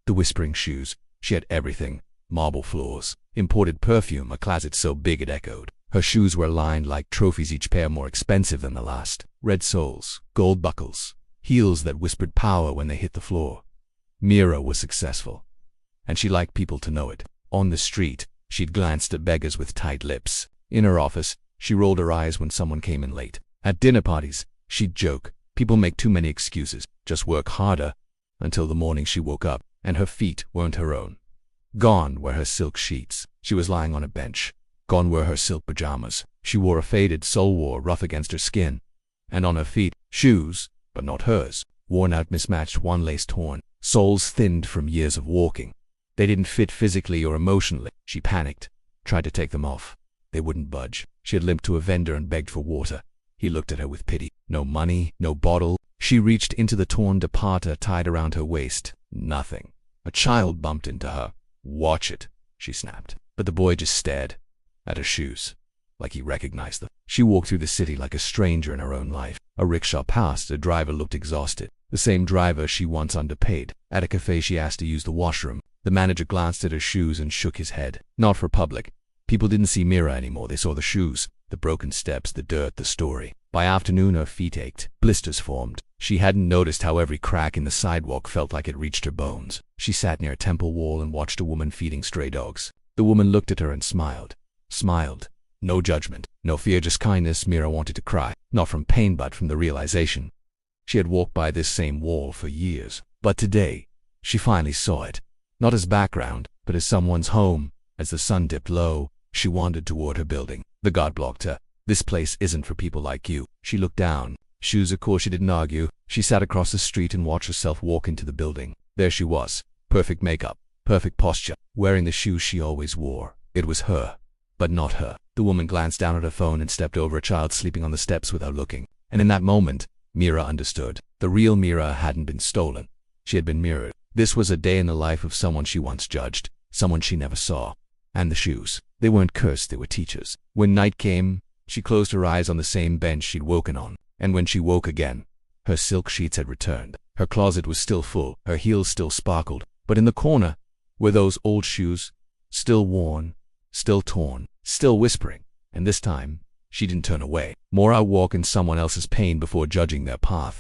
The whispering shoes. She had everything. Marble floors, imported perfume, a closet so big it echoed. Her shoes were lined like trophies, each pair more expensive than the last. Red soles, gold buckles, heels that whispered power when they hit the floor. Meera was successful, and she liked people to know it. On the street, she'd glanced at beggars with tight lips. In her office, she rolled her eyes when someone came in late. At dinner parties, she'd joke, "People make too many excuses, just work harder," until the morning she woke up, and her feet weren't her own. Gone were her silk sheets. She was lying on a bench. Gone were her silk pajamas. She wore a faded sole rough against her skin. And on her feet, shoes, but not hers. Worn out, mismatched, one lace torn. Soles thinned from years of walking. They didn't fit physically or emotionally. She panicked, tried to take them off. They wouldn't budge. She had limped to a vendor and begged for water. He looked at her with pity. No money, no bottle. She reached into the torn departer tied around her waist. Nothing. A child bumped into her. "Watch it," she snapped. But the boy just stared at her shoes, like he recognized them. She walked through the city like a stranger in her own life. A rickshaw passed. The driver looked exhausted. The same driver she once underpaid. At a cafe, she asked to use the washroom. The manager glanced at her shoes and shook his head. Not for public. People didn't see Meera anymore. They saw the shoes, the broken steps, the dirt, the story. By afternoon, her feet ached. Blisters formed. She hadn't noticed how every crack in the sidewalk felt like it reached her bones. She sat near a temple wall and watched a woman feeding stray dogs. The woman looked at her and smiled. Smiled. No judgment, no fear, just kindness. Meera wanted to cry, not from pain but from the realization. She had walked by this same wall for years. But today, she finally saw it. Not as background, but as someone's home. As the sun dipped low, she wandered toward her building. The guard blocked her. "This place isn't for people like you." She looked down. Shoes, of course. She didn't argue. She sat across the street and watched herself walk into the building. There she was. Perfect makeup. Perfect posture. Wearing the shoes she always wore. It was her. But not her. The woman glanced down at her phone and stepped over a child sleeping on the steps without looking. And in that moment, Meera understood. The real Meera hadn't been stolen. She had been mirrored. This was a day in the life of someone she once judged. Someone she never saw. And the shoes. They weren't cursed, they were teachers. When night came, she closed her eyes on the same bench she'd woken on. And when she woke again, her silk sheets had returned. Her closet was still full. Her heels still sparkled. But in the corner were those old shoes, still worn, still torn, still whispering. And this time, she didn't turn away. Meera walked in someone else's pain before judging their path.